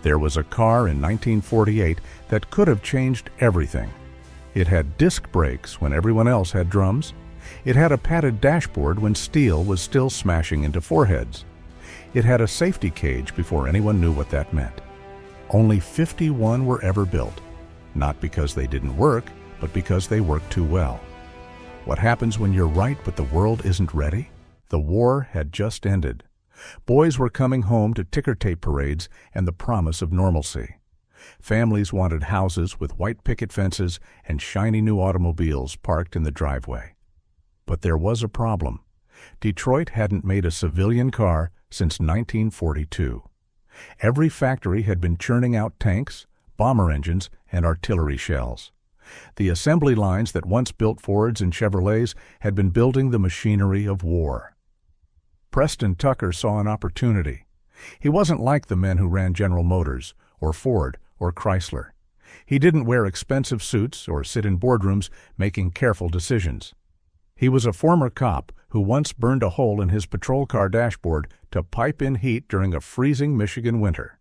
There was a car in 1948 that could have changed everything. It had disc brakes when everyone else had drums. It had a padded dashboard when steel was still smashing into foreheads. It had a safety cage before anyone knew what that meant. Only 51 were ever built, not because they didn't work, but because they worked too well. What happens when you're right but the world isn't ready? The war had just ended. Boys were coming home to ticker tape parades and the promise of normalcy. Families wanted houses with white picket fences and shiny new automobiles parked in the driveway. But there was a problem. Detroit hadn't made a civilian car since 1942. Every factory had been churning out tanks, bomber engines, and artillery shells. The assembly lines that once built Fords and Chevrolets had been building the machinery of war. Preston Tucker saw an opportunity. He wasn't like the men who ran General Motors, or Ford, or Chrysler. He didn't wear expensive suits or sit in boardrooms making careful decisions. He was a former cop who once burned a hole in his patrol car dashboard to pipe in heat during a freezing Michigan winter.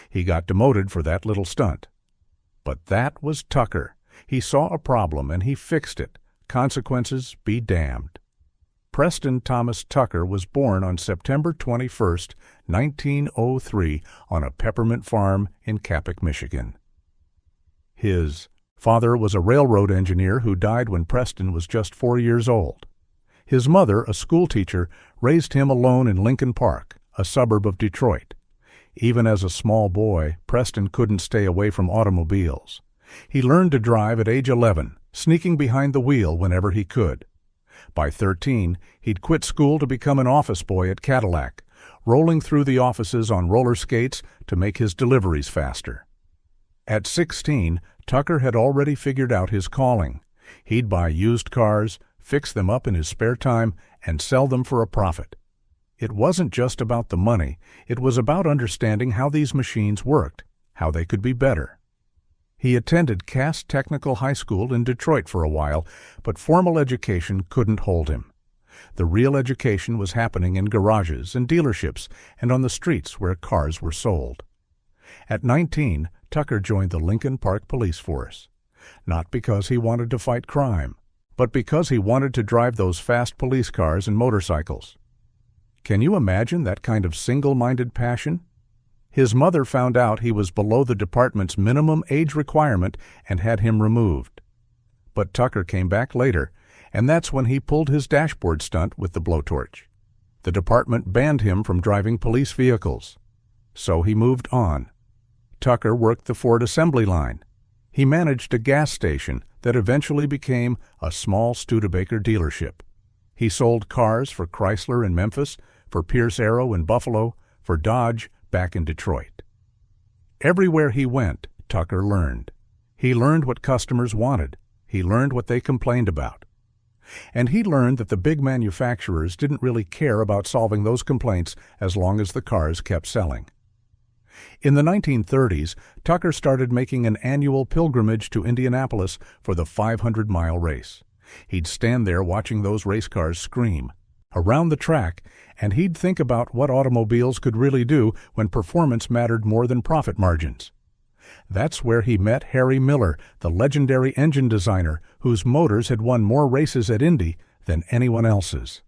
He got demoted for that little stunt. But that was Tucker. He saw a problem and he fixed it. Consequences be damned. Preston Thomas Tucker was born on September 21, 1903, on a peppermint farm in Capic, Michigan. His father was a railroad engineer who died when Preston was just 4 years old. His mother, a schoolteacher, raised him alone in Lincoln Park, a suburb of Detroit. Even as a small boy, Preston couldn't stay away from automobiles. He learned to drive at age 11, sneaking behind the wheel whenever he could. By 13, he'd quit school to become an office boy at Cadillac, rolling through the offices on roller skates to make his deliveries faster. At 16, Tucker had already figured out his calling. He'd buy used cars, fix them up in his spare time, and sell them for a profit. It wasn't just about the money, it was about understanding how these machines worked, how they could be better. He attended Cass Technical High School in Detroit for a while, but formal education couldn't hold him. The real education was happening in garages and dealerships and on the streets where cars were sold. At 19, Tucker joined the Lincoln Park Police Force, not because he wanted to fight crime, but because he wanted to drive those fast police cars and motorcycles. Can you imagine that kind of single-minded passion? His mother found out he was below the department's minimum age requirement and had him removed. But Tucker came back later, and that's when he pulled his dashboard stunt with the blowtorch. The department banned him from driving police vehicles. So he moved on. Tucker worked the Ford assembly line. He managed a gas station that eventually became a small Studebaker dealership. He sold cars for Chrysler in Memphis, for Pierce Arrow in Buffalo, for Dodge back in Detroit. Everywhere he went, Tucker learned. He learned what customers wanted. He learned what they complained about. And he learned that the big manufacturers didn't really care about solving those complaints as long as the cars kept selling. In the 1930s, Tucker started making an annual pilgrimage to Indianapolis for the 500-mile race. He'd stand there watching those race cars scream around the track, and he'd think about what automobiles could really do when performance mattered more than profit margins. That's where he met Harry Miller, the legendary engine designer whose motors had won more races at Indy than anyone else's.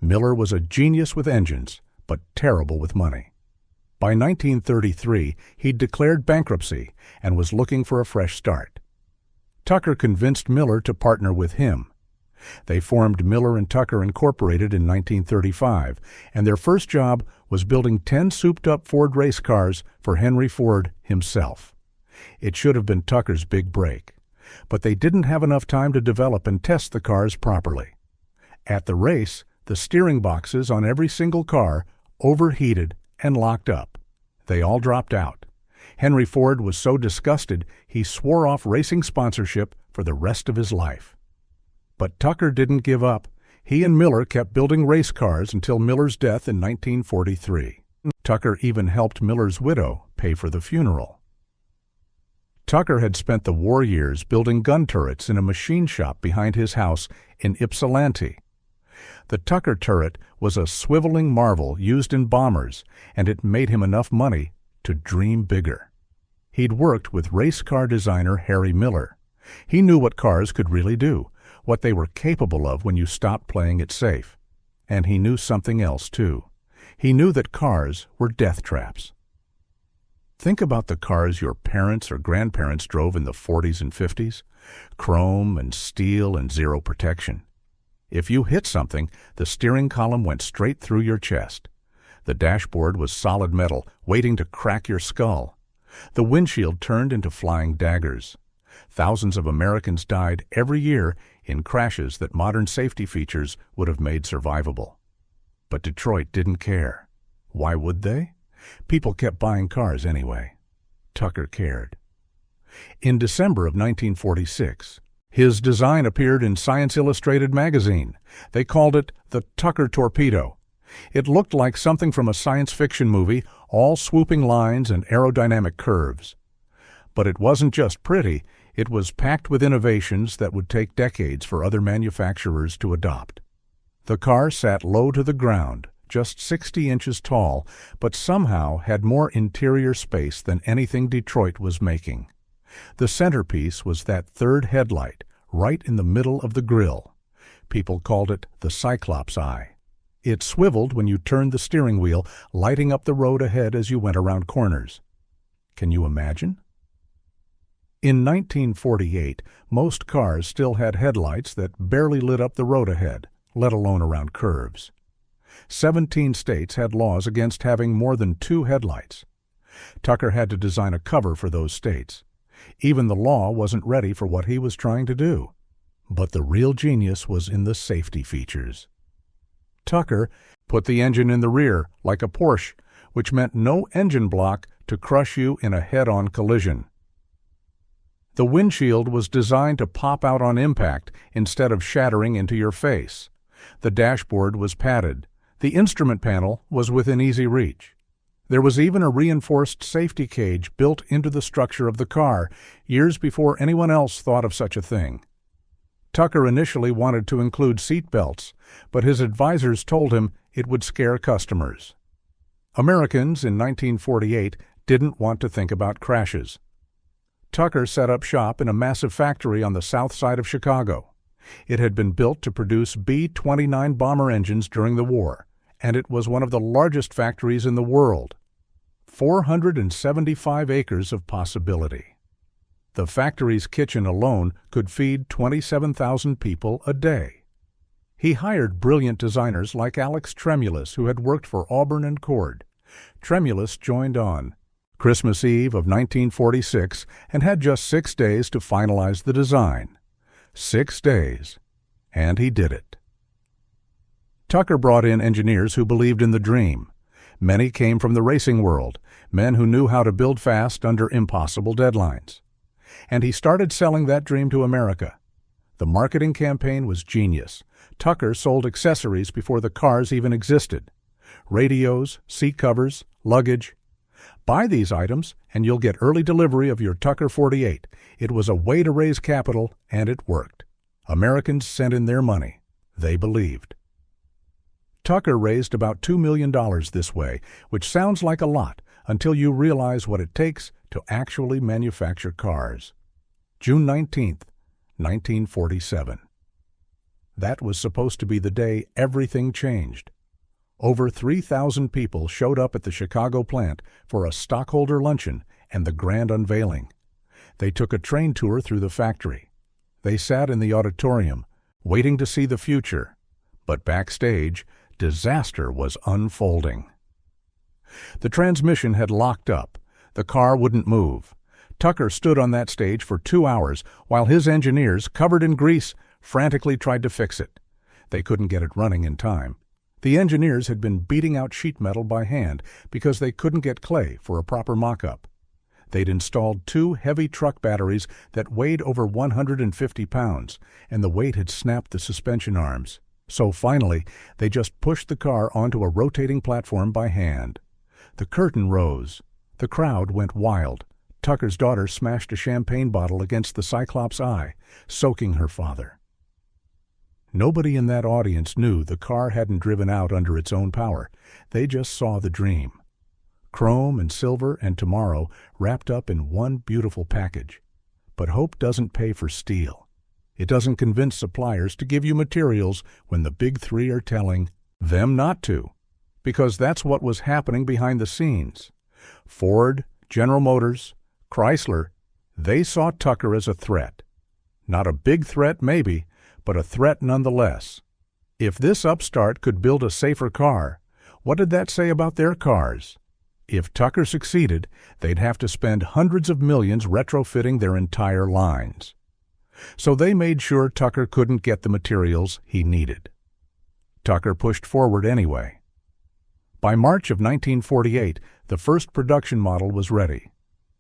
Miller was a genius with engines, but terrible with money. By 1933, he'd declared bankruptcy and was looking for a fresh start. Tucker convinced Miller to partner with him. They formed Miller and Tucker Incorporated in 1935, and their first job was building 10 souped-up Ford race cars for Henry Ford himself. It should have been Tucker's big break, but they didn't have enough time to develop and test the cars properly. At the race, the steering boxes on every single car overheated and locked up. They all dropped out. Henry Ford was so disgusted he swore off racing sponsorship for the rest of his life. But Tucker didn't give up. He and Miller kept building race cars until Miller's death in 1943. Tucker even helped Miller's widow pay for the funeral. Tucker had spent the war years building gun turrets in a machine shop behind his house in Ypsilanti. The Tucker turret was a swiveling marvel used in bombers, and it made him enough money to dream bigger. He'd worked with race car designer Harry Miller. He knew what cars could really do, what they were capable of when you stopped playing it safe. And he knew something else, too. He knew that cars were death traps. Think about the cars your parents or grandparents drove in the 40s and 50s. Chrome and steel and zero protection. If you hit something, the steering column went straight through your chest. The dashboard was solid metal, waiting to crack your skull. The windshield turned into flying daggers. Thousands of Americans died every year in crashes that modern safety features would have made survivable. But Detroit didn't care. Why would they? People kept buying cars anyway. Tucker cared. In December of 1946, his design appeared in Science Illustrated magazine. They called it the Tucker Torpedo. It looked like something from a science fiction movie, all swooping lines and aerodynamic curves. But it wasn't just pretty, it was packed with innovations that would take decades for other manufacturers to adopt. The car sat low to the ground, just 60 inches tall, but somehow had more interior space than anything Detroit was making. The centerpiece was that third headlight, right in the middle of the grille. People called it the Cyclops eye. It swiveled when you turned the steering wheel, lighting up the road ahead as you went around corners. Can you imagine? In 1948, most cars still had headlights that barely lit up the road ahead, let alone around curves. 17 states had laws against having more than 2 headlights. Tucker had to design a cover for those states. Even the law wasn't ready for what he was trying to do. But the real genius was in the safety features. Tucker put the engine in the rear, like a Porsche, which meant no engine block to crush you in a head-on collision. The windshield was designed to pop out on impact instead of shattering into your face. The dashboard was padded. The instrument panel was within easy reach. There was even a reinforced safety cage built into the structure of the car, years before anyone else thought of such a thing. Tucker initially wanted to include seat belts, but his advisors told him it would scare customers. Americans in 1948 didn't want to think about crashes. Tucker set up shop in a massive factory on the south side of Chicago. It had been built to produce B-29 bomber engines during the war, and it was one of the largest factories in the world. 475 acres of possibility. The factory's kitchen alone could feed 27,000 people a day. He hired brilliant designers like Alex Tremulous, who had worked for Auburn and Cord. Tremulous joined on Christmas Eve of 1946 and had just 6 days to finalize the design. 6 days. And he did it. Tucker brought in engineers who believed in the dream. Many came from the racing world, men who knew how to build fast under impossible deadlines. And he started selling that dream to America. The marketing campaign was genius. Tucker sold accessories before the cars even existed. Radios, seat covers, luggage. Buy these items and you'll get early delivery of your Tucker 48. It was a way to raise capital, and it worked. Americans sent in their money. They believed. Tucker raised about $2 million this way, which sounds like a lot until you realize what it takes to actually manufacture cars. June 19th, 1947. That was supposed to be the day everything changed. Over 3,000 people showed up at the Chicago plant for a stockholder luncheon and the grand unveiling. They took a train tour through the factory. They sat in the auditorium, waiting to see the future. But backstage, disaster was unfolding. The transmission had locked up. The car wouldn't move. Tucker stood on that stage for 2 hours while his engineers, covered in grease, frantically tried to fix it. They couldn't get it running in time. The engineers had been beating out sheet metal by hand because they couldn't get clay for a proper mock-up. They'd installed 2 heavy truck batteries that weighed over 150 pounds, and the weight had snapped the suspension arms. So finally, they just pushed the car onto a rotating platform by hand. The curtain rose. The crowd went wild. Tucker's daughter smashed a champagne bottle against the Cyclops eye, soaking her father. Nobody in that audience knew the car hadn't driven out under its own power. They just saw the dream. chrome and silver and tomorrow wrapped up in one beautiful package. But hope doesn't pay for steel. It doesn't convince suppliers to give you materials when the big three are telling them not to, because that's what was happening behind the scenes. Ford, General Motors, Chrysler, they saw Tucker as a threat. Not a big threat, maybe, but a threat nonetheless. If this upstart could build a safer car, what did that say about their cars? If Tucker succeeded, they'd have to spend hundreds of millions retrofitting their entire lines. So they made sure Tucker couldn't get the materials he needed. Tucker pushed forward anyway. By March of 1948, the first production model was ready.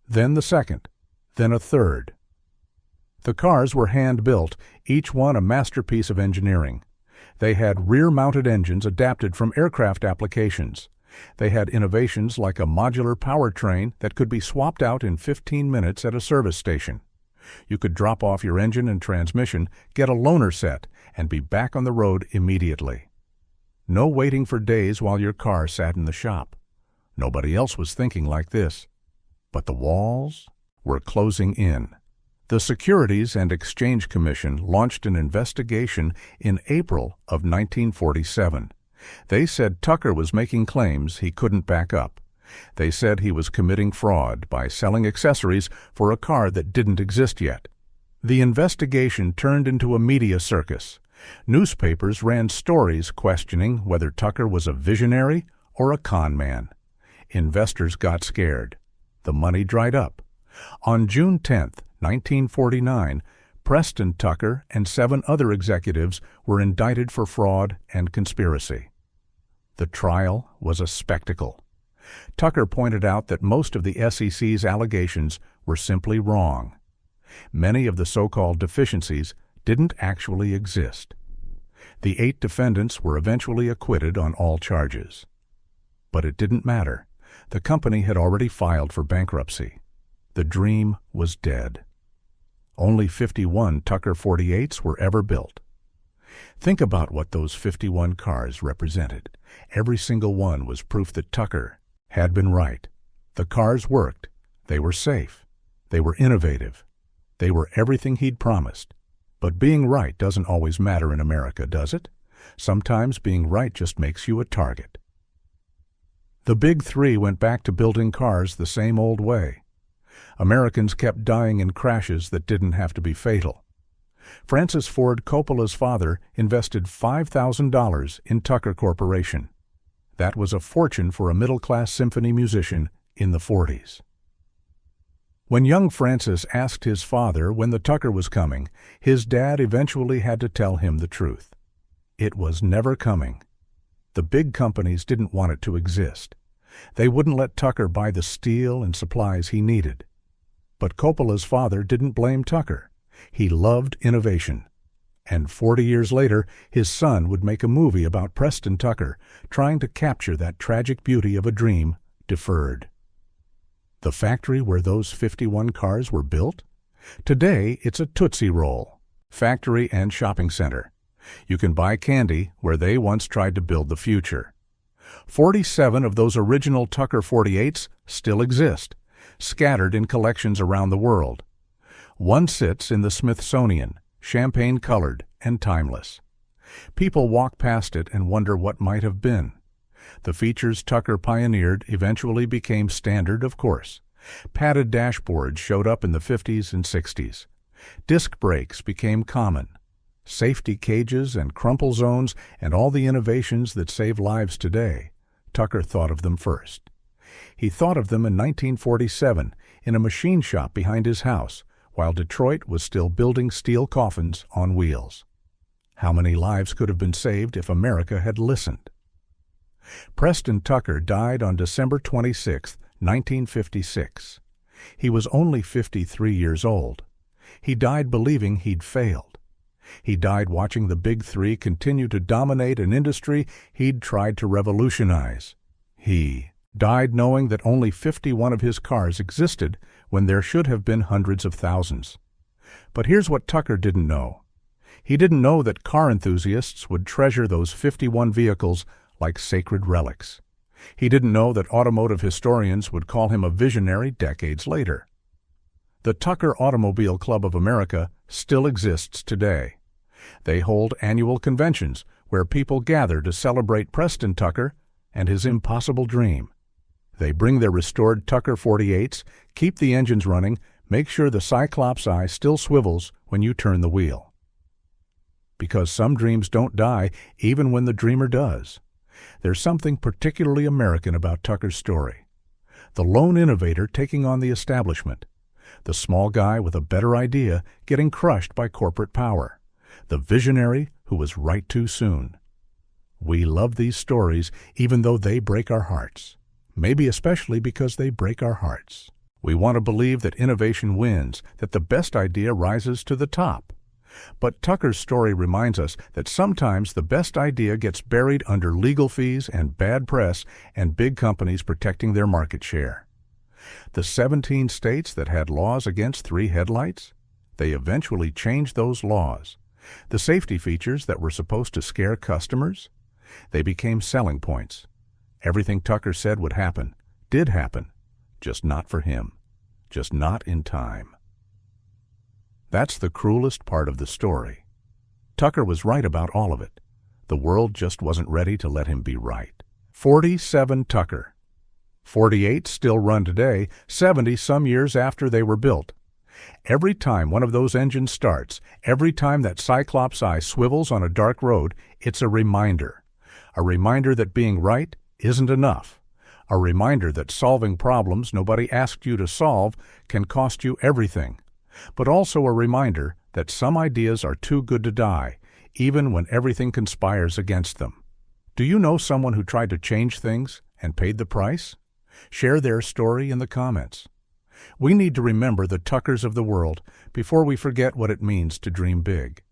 Then the second, then a third. The cars were hand-built, each one a masterpiece of engineering. They had rear-mounted engines adapted from aircraft applications. They had innovations like a modular powertrain that could be swapped out in 15 minutes at a service station. You could drop off your engine and transmission, get a loaner set, and be back on the road immediately. No waiting for days while your car sat in the shop. Nobody else was thinking like this. But the walls were closing in. The Securities and Exchange Commission launched an investigation in April of 1947. They said Tucker was making claims he couldn't back up. They said he was committing fraud by selling accessories for a car that didn't exist yet. The investigation turned into a media circus. Newspapers ran stories questioning whether Tucker was a visionary or a con man. Investors got scared. The money dried up. On June 10, 1949, Preston Tucker and 7 other executives were indicted for fraud and conspiracy. The trial was a spectacle. Tucker pointed out that most of the SEC's allegations were simply wrong. Many of the so-called deficiencies didn't actually exist. The 8 defendants were eventually acquitted on all charges. But it didn't matter. The company had already filed for bankruptcy. The dream was dead. Only 51 Tucker 48s were ever built. Think about what those 51 cars represented. Every single one was proof that Tucker had been right. The cars worked. They were safe. They were innovative. They were everything he'd promised. But being right doesn't always matter in America, does it? Sometimes being right just makes you a target. The big three went back to building cars the same old way. Americans kept dying in crashes that didn't have to be fatal. Francis Ford Coppola's father invested $5,000 in Tucker Corporation. That was a fortune for a middle-class symphony musician in the 40s. When young Francis asked his father when the Tucker was coming, his dad eventually had to tell him the truth. It was never coming. The big companies didn't want it to exist. They wouldn't let Tucker buy the steel and supplies he needed. But Coppola's father didn't blame Tucker. He loved innovation. And 40 years later, his son would make a movie about Preston Tucker, trying to capture that tragic beauty of a dream deferred. The factory where those 51 cars were built? Today, it's a Tootsie Roll, factory and shopping center. You can buy candy where they once tried to build the future. 47 of those original Tucker 48s still exist, scattered in collections around the world. One sits in the Smithsonian, champagne-colored and timeless. People walk past it and wonder what might have been. The features Tucker pioneered eventually became standard, of course. Padded dashboards showed up in the 50s and 60s. Disc brakes became common. Safety cages and crumple zones and all the innovations that save lives today, Tucker thought of them first. He thought of them in 1947 in a machine shop behind his house, while Detroit was still building steel coffins on wheels. How many lives could have been saved if America had listened? Preston Tucker died on December 26, 1956. He was only 53 years old. He died believing he'd failed. He died watching the big three continue to dominate an industry he'd tried to revolutionize. He died knowing that only 51 of his cars existed when there should have been hundreds of thousands. But here's what Tucker didn't know. He didn't know that car enthusiasts would treasure those 51 vehicles like sacred relics. He didn't know that automotive historians would call him a visionary decades later. The Tucker Automobile Club of America still exists today. They hold annual conventions where people gather to celebrate Preston Tucker and his impossible dream. They bring their restored Tucker 48s, keep the engines running, make sure the Cyclops eye still swivels when you turn the wheel. Because some dreams don't die even when the dreamer does. There's something particularly American about Tucker's story. The lone innovator taking on the establishment. The small guy with a better idea getting crushed by corporate power. The visionary who was right too soon. We love these stories even though they break our hearts. Maybe especially because they break our hearts. We want to believe that innovation wins, that the best idea rises to the top. But Tucker's story reminds us that sometimes the best idea gets buried under legal fees and bad press and big companies protecting their market share. The 17 states that had laws against 3 headlights, they eventually changed those laws. The safety features that were supposed to scare customers, they became selling points. Everything Tucker said would happen, did happen, just not for him, just not in time. That's the cruelest part of the story. Tucker was right about all of it. The world just wasn't ready to let him be right. 47 Tucker. 48 still run today, 70 some years after they were built. Every time one of those engines starts, every time that Cyclops eye swivels on a dark road, it's a reminder. A reminder that being right isn't enough. A reminder that solving problems nobody asked you to solve can cost you everything. But also a reminder that some ideas are too good to die, even when everything conspires against them. Do you know someone who tried to change things and paid the price? Share their story in the comments. We need to remember the Tuckers of the world before we forget what it means to dream big.